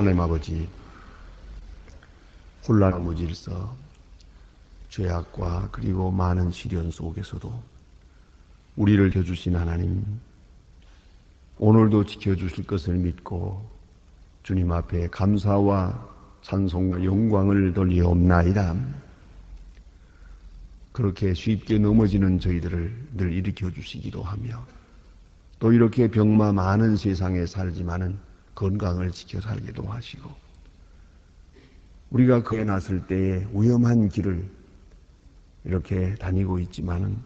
하나님 아버지, 혼란한 무질서, 죄악과 그리고 많은 시련 속에서도 우리를 지켜주신 하나님, 오늘도 지켜주실 것을 믿고 주님 앞에 감사와 찬송과 영광을 돌리옵나이다. 그렇게 쉽게 넘어지는 저희들을 늘 일으켜 주시기도 하며 또 이렇게 병마 많은 세상에 살지만은 건강을 지켜 살기도 하시고 우리가 그에 났을 때에 위험한 길을 이렇게 다니고 있지만은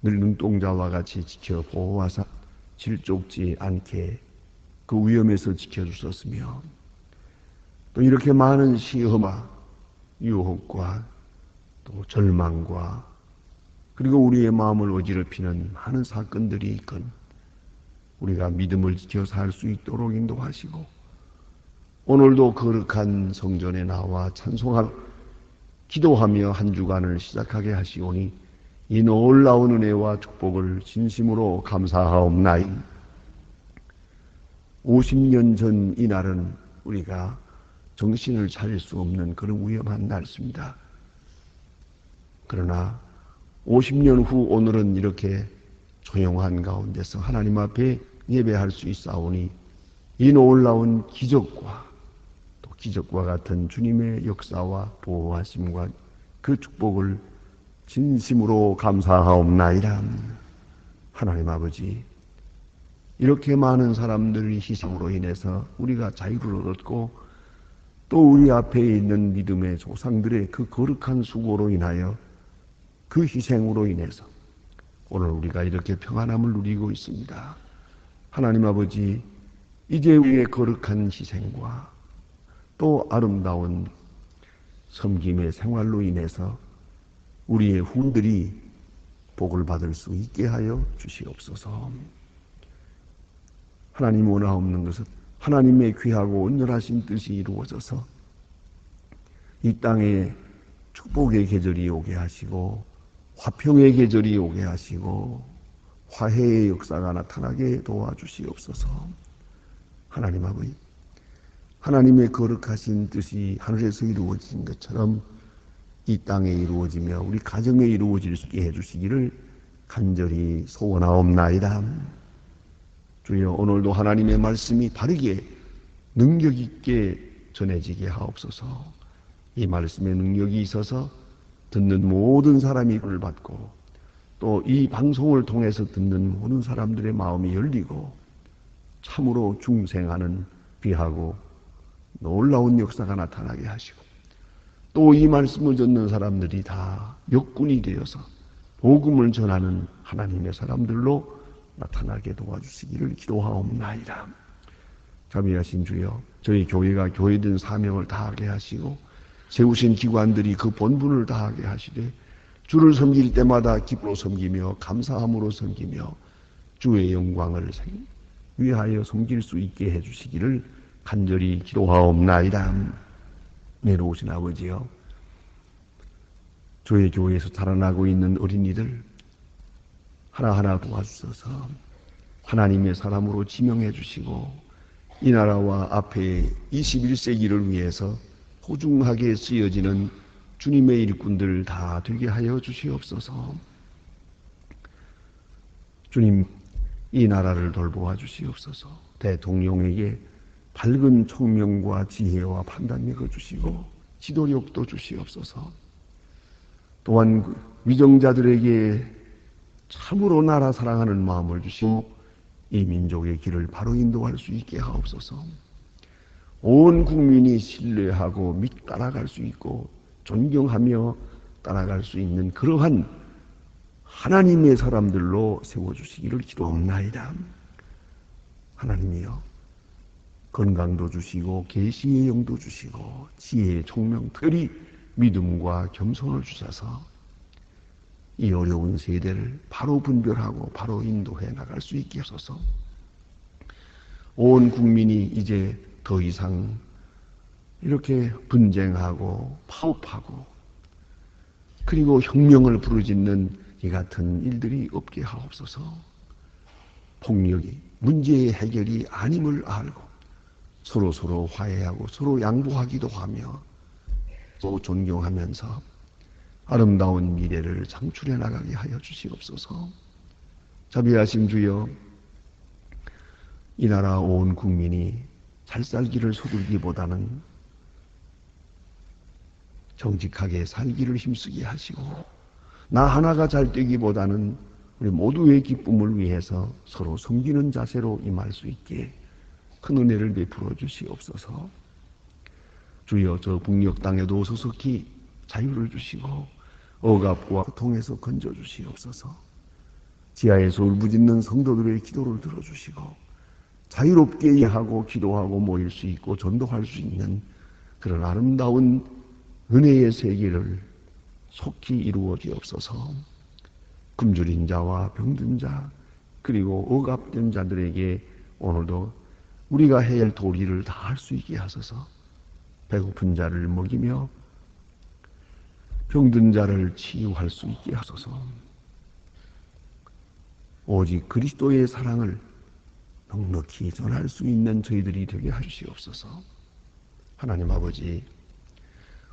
늘 눈동자와 같이 지켜 보호하사 질족지 않게 그 위험에서 지켜주셨으며 또 이렇게 많은 시험과 유혹과 또 절망과 그리고 우리의 마음을 어지럽히는 많은 사건들이 있건 우리가 믿음을 지켜 살 수 있도록 인도하시고 오늘도 거룩한 성전에 나와 찬송하며 기도하며 한 주간을 시작하게 하시오니 이 놀라운 은혜와 축복을 진심으로 감사하옵나이. 50년 전 이 날은 우리가 정신을 차릴 수 없는 그런 위험한 날입니다. 그러나 50년 후 오늘은 이렇게 조용한 가운데서 하나님 앞에 예배할 수 있사오니 이 놀라운 기적과 또 기적과 같은 주님의 역사와 보호하심과 그 축복을 진심으로 감사하옵나이다. 하나님 아버지, 이렇게 많은 사람들의 희생으로 인해서 우리가 자유를 얻었고 또 우리 앞에 있는 믿음의 조상들의 그 거룩한 수고로 인하여 그 희생으로 인해서 오늘 우리가 이렇게 평안함을 누리고 있습니다. 하나님 아버지, 이제 우리의 거룩한 희생과 또 아름다운 섬김의 생활로 인해서 우리의 후들이 복을 받을 수 있게 하여 주시옵소서. 하나님 원하옵는 것은 하나님의 귀하고 온전하신 뜻이 이루어져서 이 땅에 축복의 계절이 오게 하시고 화평의 계절이 오게 하시고 화해의 역사가 나타나게 도와주시옵소서. 하나님 아버지, 하나님의 거룩하신 뜻이 하늘에서 이루어진 것처럼 이 땅에 이루어지며 우리 가정에 이루어질 수 있게 해주시기를 간절히 소원하옵나이다. 주여, 오늘도 하나님의 말씀이 바르게 능력 있게 전해지게 하옵소서. 이 말씀에 능력이 있어서 듣는 모든 사람이 은혜를 받고 또 이 방송을 통해서 듣는 모든 사람들의 마음이 열리고 참으로 중생하는 귀하고 놀라운 역사가 나타나게 하시고 또 이 말씀을 듣는 사람들이 다 역군이 되어서 복음을 전하는 하나님의 사람들로 나타나게 도와주시기를 기도하옵나이다. 자비하신 주여, 저희 교회가 교회된 사명을 다하게 하시고 세우신 기관들이 그 본분을 다하게 하시되 주를 섬길 때마다 기쁨으로 섬기며 감사함으로 섬기며 주의 영광을 위하여 섬길 수 있게 해주시기를 간절히 기도하옵나이다. 내려오신 아버지여, 주의 교회에서 자라나고 있는 어린이들 하나하나 도와주셔서 하나님의 사람으로 지명해 주시고 이 나라와 앞에 21세기를 위해서 소중하게 쓰여지는 주님의 일꾼들 다 되게 하여 주시옵소서. 주님, 이 나라를 돌보아 주시옵소서. 대통령에게 밝은 총명과 지혜와 판단력을 주시고 지도력도 주시옵소서. 또한 위정자들에게 참으로 나라 사랑하는 마음을 주시고 이 민족의 길을 바로 인도할 수 있게 하옵소서. 온 국민이 신뢰하고 믿 따라갈 수 있고 존경하며 따라갈 수 있는 그러한 하나님의 사람들로 세워주시기를 기도합나이다. 하나님이여, 건강도 주시고 계시의 영도 주시고 지혜의 총명, 특별히 믿음과 겸손을 주셔서 이 어려운 세대를 바로 분별하고 바로 인도해 나갈 수 있게 하소서. 온 국민이 이제 더 이상 이렇게 분쟁하고 파업하고 그리고 혁명을 부르짖는 이 같은 일들이 없게 하옵소서. 폭력이 문제의 해결이 아님을 알고 서로 화해하고 서로 양보하기도 하며 또 존경하면서 아름다운 미래를 창출해 나가게 하여 주시옵소서. 자비하신 주여, 이 나라 온 국민이 잘 살기를 서둘기보다는 정직하게 살기를 힘쓰게 하시고, 나 하나가 잘 되기보다는 우리 모두의 기쁨을 위해서 서로 섬기는 자세로 임할 수 있게 큰 은혜를 베풀어 주시옵소서. 주여, 저 북녘 땅에도 소속히 자유를 주시고 억압과 고통에서 건져 주시옵소서. 지하에서 울부짖는 성도들의 기도를 들어주시고 자유롭게 이해하고 기도하고 모일 수 있고 전도할 수 있는 그런 아름다운 은혜의 세계를 속히 이루어 주옵소서. 굶주린 자와 병든 자 그리고 억압된 자들에게 오늘도 우리가 해야 할 도리를 다 할 수 있게 하소서. 배고픈 자를 먹이며 병든 자를 치유할 수 있게 하소서. 오직 그리스도의 사랑을 넉넉히 전할 수 있는 저희들이 되게 하시옵소서. 하나님 아버지,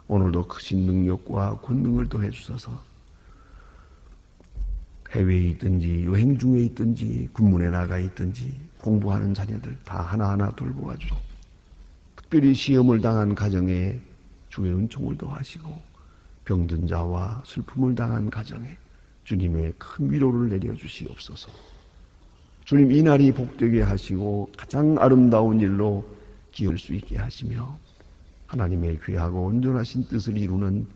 오늘도 크신 능력과 권능을 더해 주셔서 해외에 있든지 여행 중에 있든지 군문에 나가 있든지 공부하는 자녀들 다 하나하나 돌보아 주시고, 특별히 시험을 당한 가정에 주의 은총을 더하시고 병든 자와 슬픔을 당한 가정에 주님의 큰 위로를 내려주시옵소서. 주님, 이 날이 복되게 하시고 가장 아름다운 일로 기울 수 있게 하시며 하나님의 귀하고 온전하신 뜻을 이루는,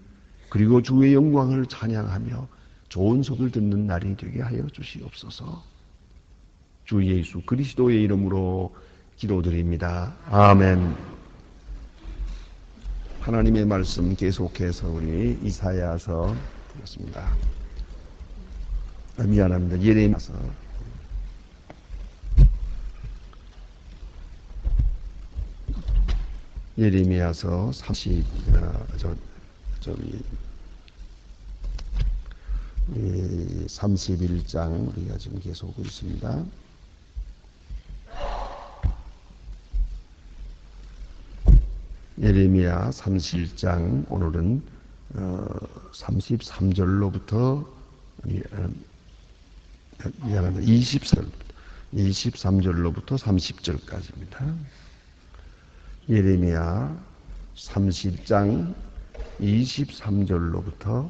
그리고 주의 영광을 찬양하며 좋은 소리를 듣는 날이 되게 하여 주시옵소서. 주 예수 그리스도의 이름으로 기도드립니다. 아멘. 하나님의 말씀 계속해서 우리 이사야서 보겠습니다. 미안합니다. 예레미야서 31장 우리가 지금 계속 오고 있습니다. 예레미야 31장 오늘은 33절로부터 23절로부터 30절까지입니다. 예레미야 30장 23절로부터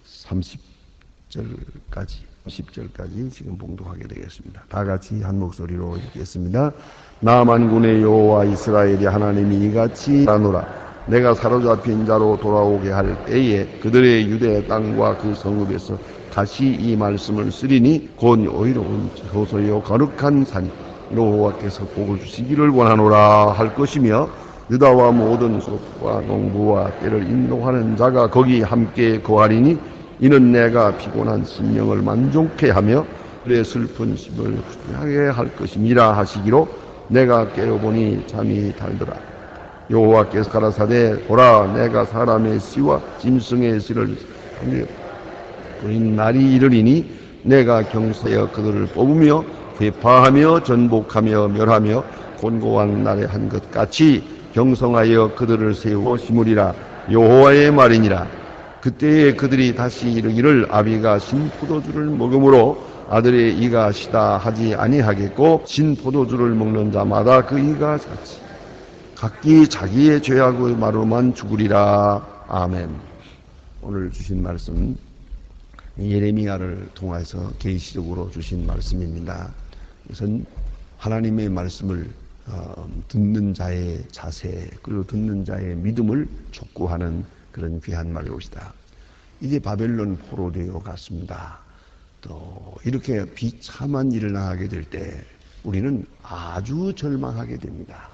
30절까지 10절까지 지금 봉독하게 되겠습니다. 다 같이 한 목소리로 읽겠습니다. 나 만군의 여호와 이스라엘의 하나님이 이같이 하노라. 내가 사로잡힌 자로 돌아오게 할 때에 그들의 유대 땅과 그 성읍에서 다시 이 말씀을 쓰리니 곧 오이로운 효소여 거룩한 산이 여호와께서 복을 주시기를 원하노라 할 것이며, 유다와 모든 숲과 농부와 때를 인도하는 자가 거기 함께 거하리니 이는 내가 피곤한 심령을 만족해 하며 그의 슬픈 심을 하게 할 것임이라 하시기로 내가 깨어보니 잠이 달더라. 여호와께서 가라사대 보라, 내가 사람의 씨와 짐승의 씨를 뿌린 날이 이르리니 내가 경사하여 그들을 뽑으며 회파하며 전복하며 멸하며 곤고한 날에 한 것 같이 경성하여 그들을 세우고 심으리라. 여호와의 말이니라. 그때에 그들이 다시 이르기를 아비가 신 포도주를 먹음으로 아들의 이가 시다 하지 아니하겠고, 신 포도주를 먹는 자마다 그 이가 같이 각기 자기의 죄악의 마루만 죽으리라. 아멘. 오늘 주신 말씀 예레미야를 통해서 계시적으로 주신 말씀입니다. 이것은 하나님의 말씀을 듣는 자의 자세 그리고 듣는 자의 믿음을 촉구하는 그런 귀한 말이옵니다. 이제 바벨론 포로되어 갔습니다. 또 이렇게 비참한 일을 당하게 될 때 우리는 아주 절망하게 됩니다.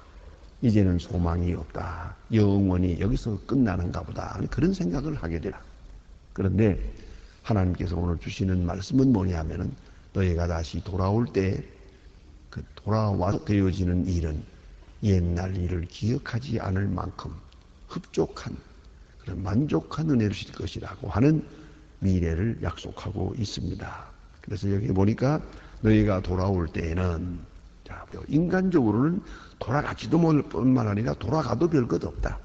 이제는 소망이 없다. 영원히 여기서 끝나는가 보다. 그런 생각을 하게 되라. 그런데 하나님께서 오늘 주시는 말씀은 뭐냐면은 너희가 다시 돌아올 때 그 돌아와서 되어지는 일은 옛날 일을 기억하지 않을 만큼 흡족한 그런 만족한 은혜를 주실 것이라고 하는 미래를 약속하고 있습니다. 그래서 여기 보니까 너희가 돌아올 때에는 자, 인간적으로는 돌아가지도 못할 뿐만 아니라 돌아가도 별 것 없다.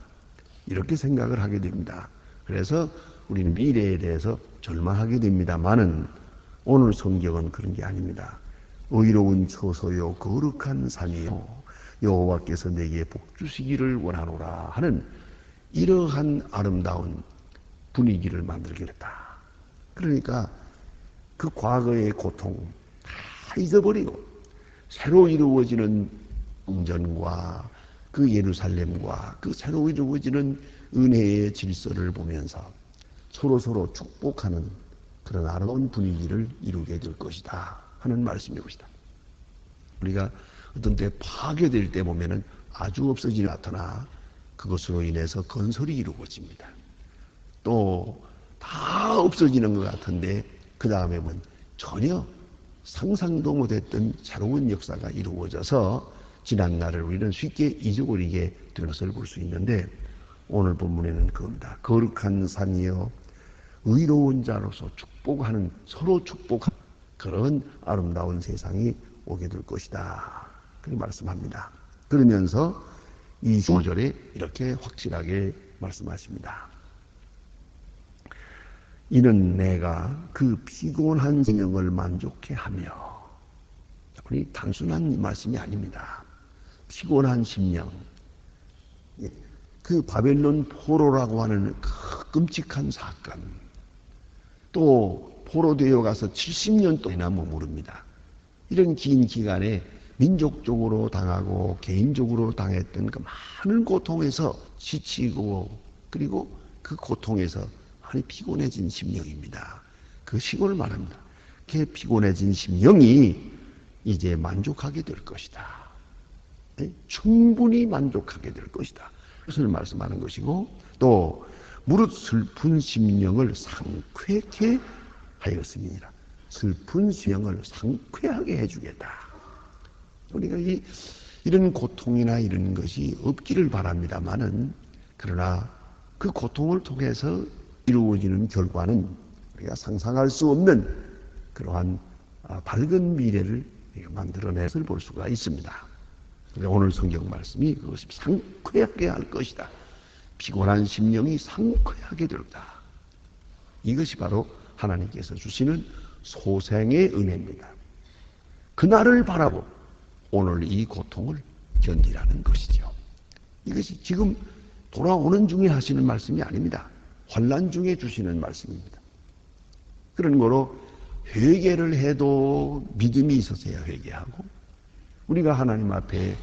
이렇게 생각을 하게 됩니다. 그래서 우리는 미래에 대해서 절망하게 됩니다만은 오늘 성경은 그런 게 아닙니다. 의로운 처소요 거룩한 산이요 여호와께서 내게 복 주시기를 원하노라 하는 이러한 아름다운 분위기를 만들겠다. 그러니까 그 과거의 고통 다 잊어버리고 새로 이루어지는 성전과 그 예루살렘과 그 새로 이루어지는 은혜의 질서를 보면서 서로 축복하는 그런 아름다운 분위기를 이루게 될 것이다 하는 말씀이 것이다. 우리가 어떤 때 파괴될 때 보면은 아주 없어지는 나타나 그것으로 인해서 건설이 이루어집니다. 또 다 없어지는 것 같은데 그 다음에 보면 전혀 상상도 못했던 새로운 역사가 이루어져서 지난날을 우리는 쉽게 잊어버리게 되는 것을 볼 수 있는데 오늘 본문에는 그겁니다. 거룩한 산이여 의로운 자로서 축복하는 서로 축복하는 그런 아름다운 세상이 오게 될 것이다. 그렇게 말씀합니다. 그러면서 이 15절에 이렇게 확실하게 말씀하십니다. 이는 내가 그 피곤한 심령을 만족해 하며 우리 단순한 말씀이 아닙니다. 피곤한 심령 그 바벨론 포로라고 하는 그 끔찍한 사건 또 포로되어 가서 70년 동안이나 머무릅니다. 이런 긴 기간에 민족적으로 당하고 개인적으로 당했던 그 많은 고통에서 지치고 그리고 그 고통에서 많이 피곤해진 심령입니다. 그 시골을 말합니다. 그 피곤해진 심령이 이제 만족하게 될 것이다. 충분히 만족하게 될 것이다. 그것을 말씀하는 것이고 또 무릇 슬픈 심령을 상쾌케 하였습니다. 슬픈 심령을 상쾌하게 해주겠다. 우리가 이런 고통이나 이런 것이 없기를 바랍니다만은 그러나 그 고통을 통해서 이루어지는 결과는 우리가 상상할 수 없는 그러한 밝은 미래를 만들어낸 것을 볼 수가 있습니다. 오늘 성경 말씀이 그것이 상쾌하게 할 것이다. 피곤한 심령이 상쾌하게 되었다. 이것이 바로 하나님께서 주시는 소생의 은혜입니다. 그날을 바라보 오늘 이 고통을 견디라는 것이죠. 이것이 지금 돌아오는 중에 하시는 말씀이 아닙니다. 환난 중에 주시는 말씀입니다. 그런 거로 회개를 해도 믿음이 있어서야 회개하고 우리가 하나님 앞에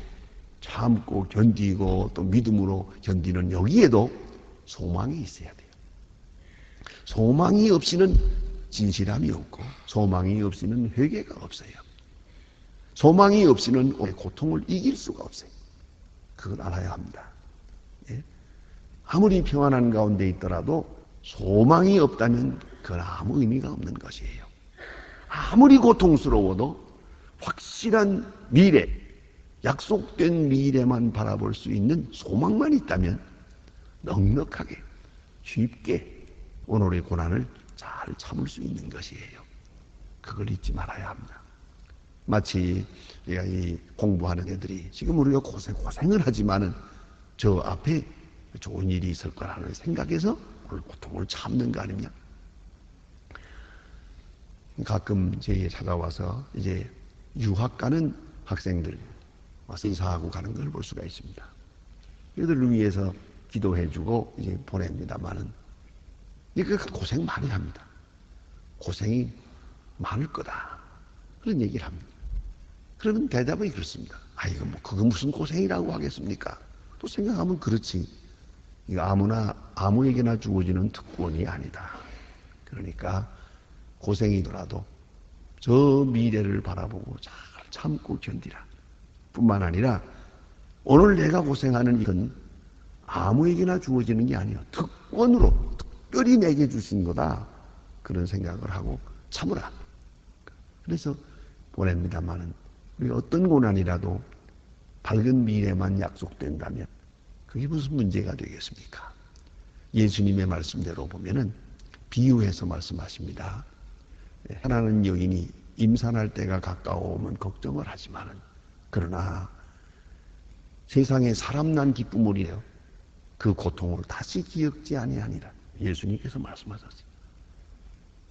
참고 견디고 또 믿음으로 견디는 여기에도 소망이 있어야 돼요. 소망이 없이는 진실함이 없고 소망이 없이는 회개가 없어요. 소망이 없이는 고통을 이길 수가 없어요. 그걸 알아야 합니다. 예? 아무리 평안한 가운데 있더라도 소망이 없다면 그건 아무 의미가 없는 것이에요. 아무리 고통스러워도 확실한 미래, 약속된 미래만 바라볼 수 있는 소망만 있다면 넉넉하게 쉽게 오늘의 고난을 잘 참을 수 있는 것이에요. 그걸 잊지 말아야 합니다. 마치 우리가 이 공부하는 애들이 지금 우리가 고생을 하지만은 저 앞에 좋은 일이 있을 거라는 생각에서 오늘 고통을 참는 거 아닙니까? 가끔 저희에 찾아와서 이제 유학 가는 학생들 와서 인사하고 가는 걸 볼 수가 있습니다. 이들을 위해서 기도해주고 이제 보냅니다만은 이게 고생 많이 합니다. 고생이 많을 거다. 그런 얘기를 합니다. 그러면 대답이 그렇습니다. 이거 그거 무슨 고생이라고 하겠습니까? 또 생각하면 그렇지. 이거 아무에게나 주어지는 특권이 아니다. 그러니까 고생이더라도 저 미래를 바라보고 잘 참고 견디라. 뿐만 아니라 오늘 내가 고생하는 이건 아무에게나 주어지는 게 아니야. 특권으로 특별히 내게 주신 거다. 그런 생각을 하고 참으라. 그래서 보냅니다만은 우리가 어떤 고난이라도 밝은 미래만 약속된다면 그게 무슨 문제가 되겠습니까? 예수님의 말씀대로 보면은 비유해서 말씀하십니다. 하나는 여인이 임산할 때가 가까워오면 걱정을 하지만은 그러나 세상에 사람 난 기쁨을이요 그 고통을 다시 기억지 아니하니라. 예수님께서 말씀하셨어요.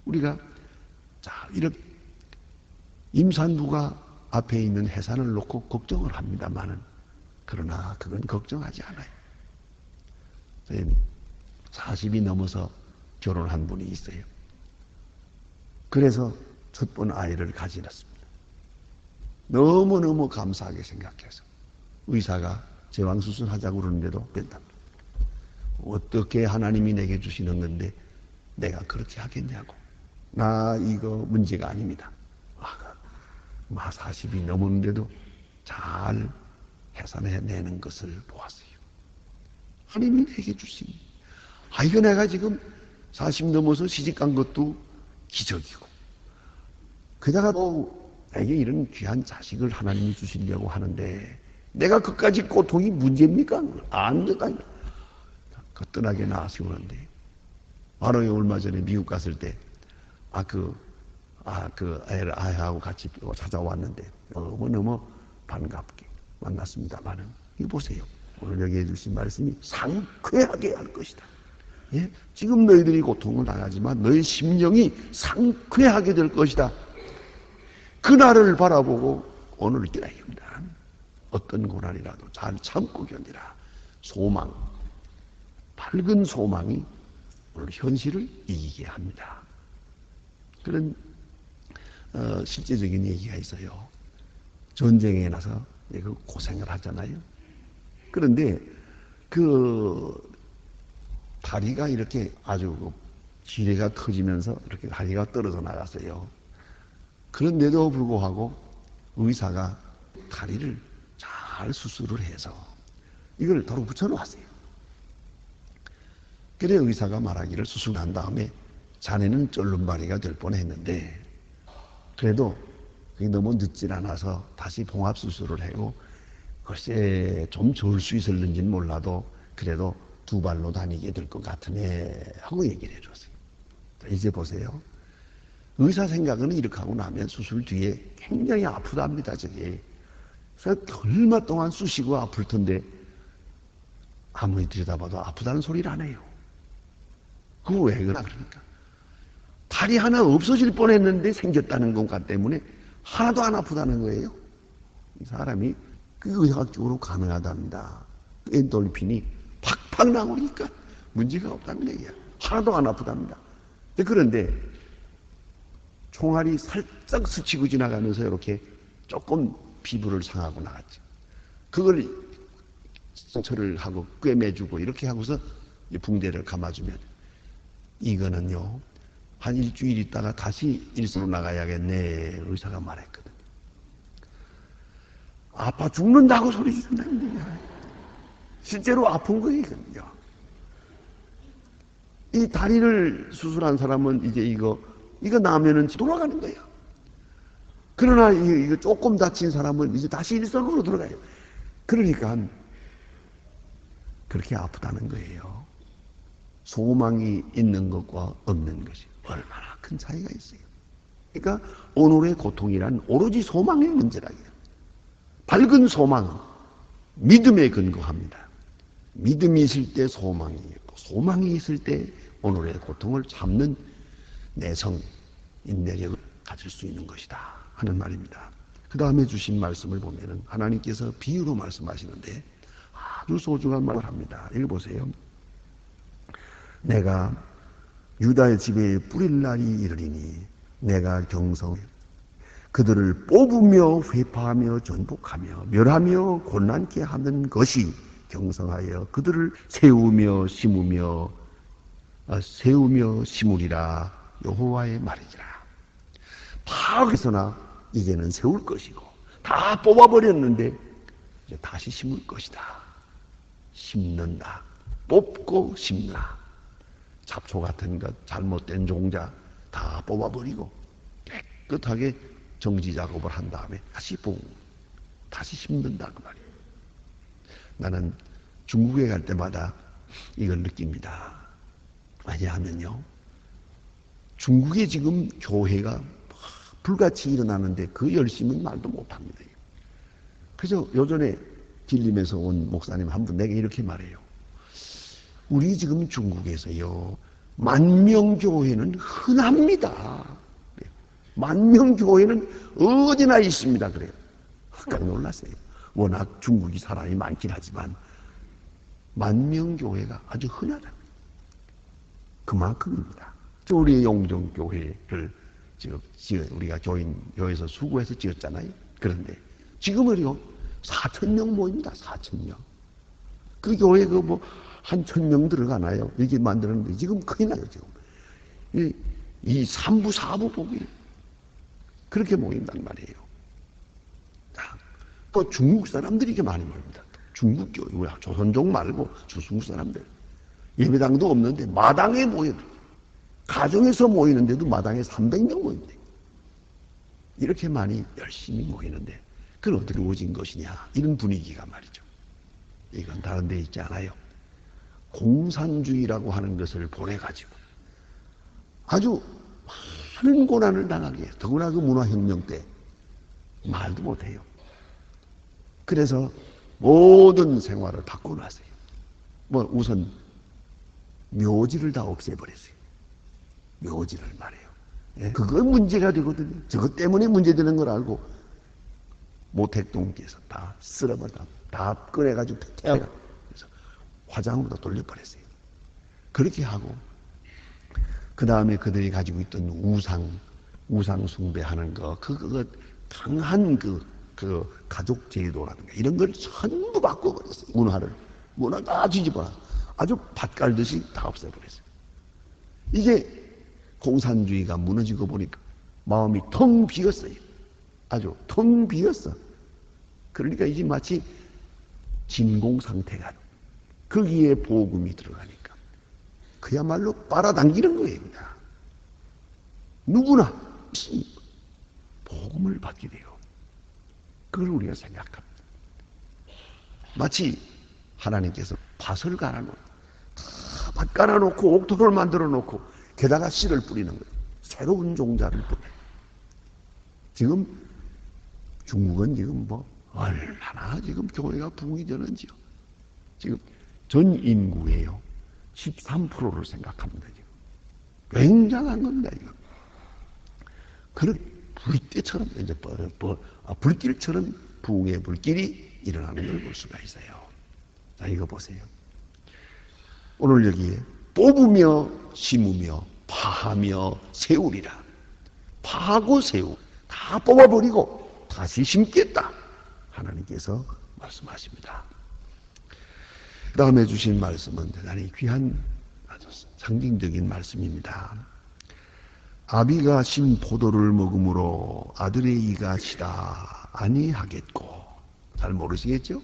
우리가 자 이렇게 임산부가 앞에 있는 해산을 놓고 걱정을 합니다만은 그러나 그건 걱정하지 않아요. 40이 넘어서 결혼한 분이 있어요. 그래서 첫 번 아이를 가지렸습니다. 너무너무 감사하게 생각해서 의사가 제왕수술 하자고 그러는데도 뺀답니다. 어떻게 하나님이 내게 주시는 건데 내가 그렇게 하겠냐고. 나 이거 문제가 아닙니다. 40이 넘었는데도 잘 해산해내는 것을 보았어요. 하나님이 내게 주신. 이거 내가 지금 40 넘어서 시집간 것도 기적이고 게다가 또 내게 이런 귀한 자식을 하나님이 주시려고 하는데 내가 그까지 고통이 문제입니까? 안 될까요? 거뜬하게 나아시오는데 바로 얼마 전에 미국 갔을 때 애를 아이하고 같이 찾아왔는데 너무너무 반갑게 만났습니다만은 이거 보세요. 오늘 여기 해주신 말씀이 상쾌하게 할 것이다. 예? 지금 너희들이 고통을 당하지만 너희 심령이 상쾌하게 될 것이다. 그날을 바라보고 오늘 기다립니다. 어떤 고난이라도 잘 참고 견디라. 소망, 밝은 소망이 오늘 현실을 이기게 합니다. 그런 실제적인 얘기가 있어요. 전쟁에 나서 고생을 하잖아요. 그런데 다리가 이렇게 아주 지뢰가 터지면서 이렇게 다리가 떨어져 나갔어요. 그런데도 불구하고 의사가 다리를 잘 수술을 해서 이걸 도로 붙여놓았어요. 그래 의사가 말하기를 수술한 다음에 자네는 쫄름바리가 될 뻔했는데 그래도 그게 너무 늦질 않아서 다시 봉합수술을 하고 글쎄 좀 좋을 수 있을는지는 몰라도 그래도 2발로 다니게 될 것 같으네 하고 얘기를 해줬어요. 이제 보세요. 의사 생각은 이렇게 하고 나면 수술 뒤에 굉장히 아프답니다. 저게. 그래서 얼마 동안 쑤시고 아플 텐데 아무리 들여다봐도 아프다는 소리를 안 해요. 그거 왜 그러니까 다리 하나 없어질 뻔했는데 생겼다는 것과 때문에 하나도 안 아프다는 거예요. 이 사람이 그 의학적으로 가능하답니다. 엔돌핀이 팍팍 나오니까 문제가 없다는 얘기야. 하나도 안 아프답니다. 그런데 총알이 살짝 스치고 지나가면서 이렇게 조금 피부를 상하고 나갔죠. 그걸 상처를 하고 꿰매주고 이렇게 하고서 붕대를 감아주면 이거는요 한 일주일 있다가 다시 일선으로 나가야겠네 의사가 말했거든. 아파 죽는다고 소리 지른다는 얘기야. 실제로 아픈 거거든요. 이 다리를 수술한 사람은 이제 이거 나면은 돌아가는 거예요. 그러나 이거 조금 다친 사람은 이제 다시 일선으로 들어가요. 그러니까 그렇게 아프다는 거예요. 소망이 있는 것과 없는 것이 얼마나 큰 차이가 있어요. 그러니까 오늘의 고통이란 오로지 소망의 문제라고요. 밝은 소망은 믿음에 근거합니다. 믿음이 있을 때 소망이 있고 소망이 있을 때 오늘의 고통을 참는 내성, 인내력을 가질 수 있는 것이다 하는 말입니다. 그 다음에 주신 말씀을 보면은 하나님께서 비유로 말씀하시는데 아주 소중한 말을 합니다. 읽어보세요. 내가 유다의 집에 뿌릴 날이 이르리니 내가 경성해 그들을 뽑으며 회파하며 전복하며 멸하며 곤란케 하는 것이 경성하여 그들을 세우며 심으리라 여호와의 말이니라. 파악해서나 이제는 세울 것이고 다 뽑아버렸는데 이제 다시 심을 것이다. 심는다. 뽑고 심나. 잡초 같은 것, 잘못된 종자 다 뽑아버리고 깨끗하게 정지 작업을 한 다음에 다시 심는다 그 말이에요. 나는 중국에 갈 때마다 이걸 느낍니다. 왜냐하면요, 중국에 지금 교회가 불같이 일어나는데 그 열심은 말도 못합니다. 그래서 요전에 진림에서 온 목사님 한 분 내게 이렇게 말해요. 우리 지금 중국에서요, 만명교회는 흔합니다. 만명교회는 어디나 있습니다. 그래요. 깜짝 놀랐어요. 워낙 중국이 사람이 많긴 하지만 만명교회가 아주 흔하다. 그만큼입니다. 우리 용정교회를 우리가 교회에서 수고해서 지었잖아요. 그런데 지금은요 4,000명 모입니다. 4,000명. 그 교회 한 1,000명 들어가나요? 이렇게 만들었는데 지금 큰일 나요. 지금 이 3부 4부 복이 그렇게 모인단 말이에요. 또 중국 사람들이 이렇게 많이 모입니다. 중국 교회, 조선족 말고 중국 사람들. 예배당도 없는데 마당에 모여요. 가정에서 모이는데도 마당에 300명 모인대. 이렇게 많이 열심히 모이는데 그건 어떻게 오진 것이냐. 이런 분위기가 말이죠. 이건 다른 데 있지 않아요. 공산주의라고 하는 것을 보내가지고 아주 많은 고난을 당하게 해요. 더구나 그 문화혁명 때 말도 못해요. 그래서 모든 생활을 바꿔놨어요. 우선 묘지를 다 없애버렸어요. 묘지를 말해요. 예? 그거 문제가 되거든요. 저것 때문에 문제되는 걸 알고 모택동께서 다 쓸어버려, 다 꺼내가지고 태워가 그래서 화장으로 다 돌려버렸어요. 그렇게 하고 그 다음에 그들이 가지고 있던 우상 숭배하는 거, 그거 강한 그 가족 제도라든가 이런 걸 전부 바꿔버렸어요. 문화 다 뒤집어놔. 아주 밭 갈듯이 다 없애버렸어요. 이게 공산주의가 무너지고 보니까 마음이 텅 비었어요. 아주 텅 비었어. 그러니까 이제 마치 진공 상태가 거기에 복음이 들어가니까 그야말로 빨아당기는 거예요. 누구나 복음을 받게 돼요. 그걸 우리가 생각합니다. 마치 하나님께서 밭을 갈아놓고 다 밭 갈아놓고 옥토를 만들어 놓고 게다가 씨를 뿌리는 거예요. 새로운 종자를 뿌려요. 지금 중국은 지금 얼마나 지금 교회가 부흥이 되는지요. 지금 전 인구예요. 13%를 생각합니다. 지금. 굉장한 겁니다. 이거. 그런 불길처럼 이제 불길처럼 부흥의 불길이 일어나는 걸 볼 수가 있어요. 자, 이거 보세요. 오늘 여기에 뽑으며 심으며 파하며 세우리라. 파하고 세우 다 뽑아버리고 다시 심겠다. 하나님께서 말씀하십니다. 그 다음에 주신 말씀은 대단히 귀한 아주 상징적인 말씀입니다. 아비가 신 포도를 먹음으로 아들의 이가 시다 아니하겠고. 잘 모르시겠죠?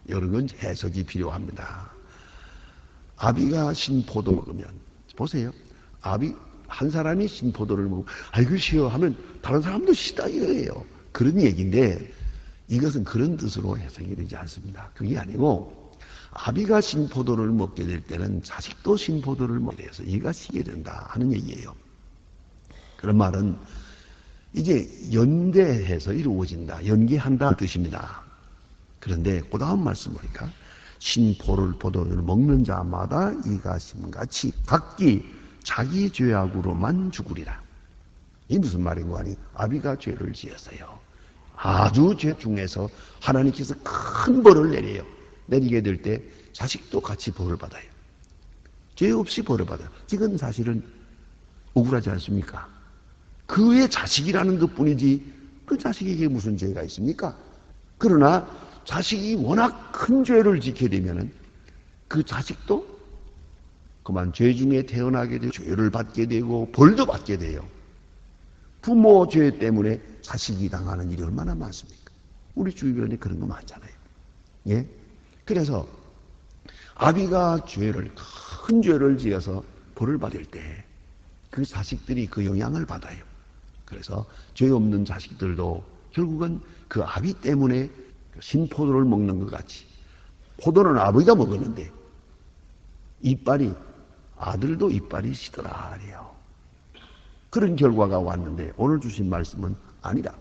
이런 건 해석이 필요합니다. 아비가 신 포도 먹으면 보세요. 한 사람이 신 포도를 먹으면 아이고 시어 하면 다른 사람도 시다 이거예요. 그런 얘기인데 이것은 그런 뜻으로 해석이 되지 않습니다. 그게 아니고 아비가 신 포도를 먹게 될 때는 자식도 신 포도를 먹게 돼서 이가 시게 된다 하는 얘기예요. 그런 말은 이제 연대해서 이루어진다, 연계한다 뜻입니다. 그런데 그 다음 말씀 보니까 포도를 먹는 자마다 이가 심같이 각기 자기 죄악으로만 죽으리라. 이 무슨 말인고 하니 아비가 죄를 지었어요. 아주 죄 중에서 하나님께서 큰 벌을 내려요. 내리게 될 때 자식도 같이 벌을 받아요. 죄 없이 벌을 받아요. 이건 사실은 억울하지 않습니까? 그의 자식이라는 것뿐이지 그 자식에게 무슨 죄가 있습니까? 그러나 자식이 워낙 큰 죄를 지게 되면은 그 자식도 그만 죄 중에 태어나게 되고 죄를 받게 되고 벌도 받게 돼요. 부모 죄 때문에 자식이 당하는 일이 얼마나 많습니까? 우리 주변에 그런 거 많잖아요. 예? 그래서 아비가 큰 죄를 지어서 벌을 받을 때 그 자식들이 그 영향을 받아요. 그래서 죄 없는 자식들도 결국은 그 아비 때문에 신포도를 먹는 것 같이 포도는 아버지가 먹었는데 아들도 이빨이 시더라 그래요. 그런 결과가 왔는데 오늘 주신 말씀은 아니다.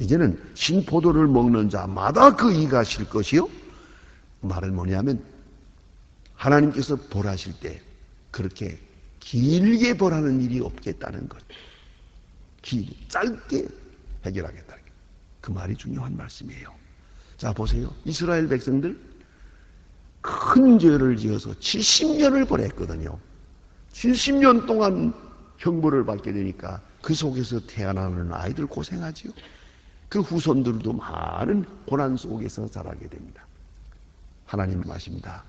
이제는 신포도를 먹는 자마다 그 이가 실 것이요. 말은 뭐냐면 하나님께서 벌하실 때 그렇게 길게 벌하는 일이 없겠다는 것. 짧게 해결하겠다. 그 말이 중요한 말씀이에요. 자, 보세요. 이스라엘 백성들 큰 죄를 지어서 70년을 보냈거든요. 70년 동안 형벌을 받게 되니까 그 속에서 태어나는 아이들 고생하지요. 그 후손들도 많은 고난 속에서 자라게 됩니다. 하나님 말씀입니다.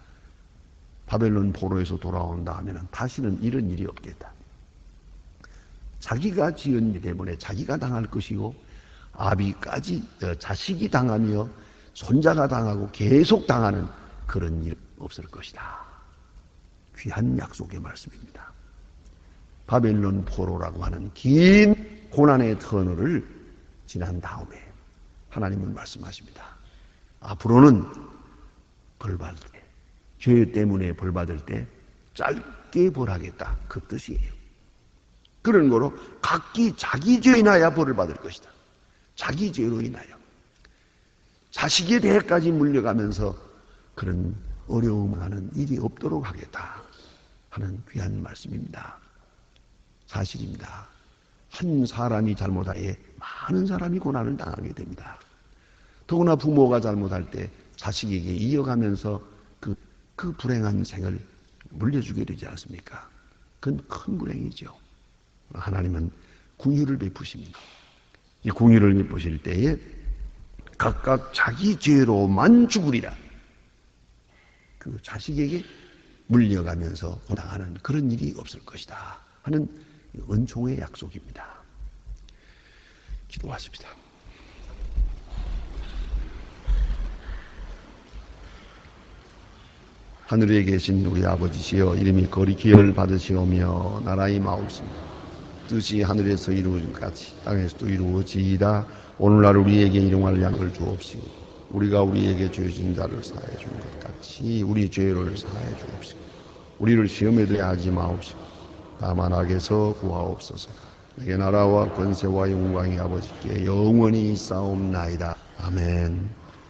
바벨론 포로에서 돌아온다 하면 다시는 이런 일이 없겠다. 자기가 지은 일 때문에 자기가 당할 것이고 아비까지 자식이 당하며 손자가 당하고 계속 당하는 그런 일 없을 것이다. 귀한 약속의 말씀입니다. 바벨론 포로라고 하는 긴 고난의 터널을 지난 다음에 하나님은 말씀하십니다. 앞으로는 벌받을 때, 죄 때문에 벌받을 때 짧게 벌하겠다. 그 뜻이에요. 그런 거로 각기 자기 죄 인하여 벌을 받을 것이다. 자기 죄로 인하여. 자식의 대까지 물려가면서 그런 어려움하는 일이 없도록 하겠다 하는 귀한 말씀입니다. 사실입니다. 한 사람이 잘못하에 많은 사람이 고난을 당하게 됩니다. 더구나 부모가 잘못할 때 자식에게 이어가면서 그 불행한 생을 물려주게 되지 않습니까? 그건 큰 불행이죠. 하나님은 긍휼을 베푸십니다. 이 긍휼을 베푸실 때에 각각 자기 죄로만 죽으리라. 그 자식에게 물려가면서 당하는 그런 일이 없을 것이다 하는 은총의 약속입니다. 기도하십시다. 하늘에 계신 우리 아버지시여, 이름이 거리 기열 받으시오며 나라의 마옵소서. 뜻이 하늘에서 이루어진 같이 땅에서도 이루어지이다. 오늘날 우리에게 일용할 양을 주옵시고 우리가 우리에게 죄 진 자를 사하여 준 것 같이 우리 죄를 사하여 주옵시고 우리를 시험에 들게 하지 마옵시고 다만 악에서 구하옵소서. 내게 나라와 권세와 영광이 아버지께 영원히 있사옵나이다. 아멘.